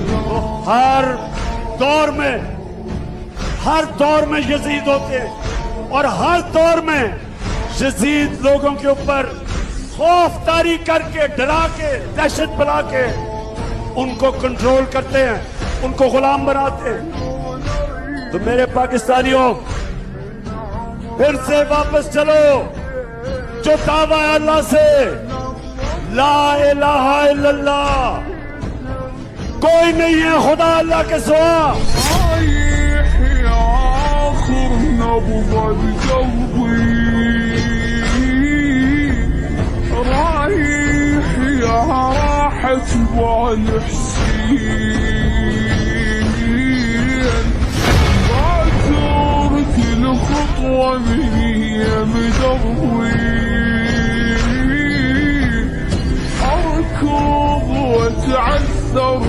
تو ہر دور میں یزید ہوتے ہیں، اور ہر دور میں یزید لوگوں کے اوپر خوف طاری کر کے، ڈرا کے، دہشت پھیلا کے ان کو کنٹرول کرتے ہیں، ان کو غلام بناتے ہیں۔ تو میرے پاکستانیوں، پھر سے واپس چلو، جو دعویٰ ہے اللہ سے، لا الہ الا اللہ، کوئی نہیں ہے خدا اللہ کے سوا۔ رايح يا آخر نبض بقلبي، رايح يا راحة بال حسين، ما ترك الخطوة من يم دربي، أركض وأتعثر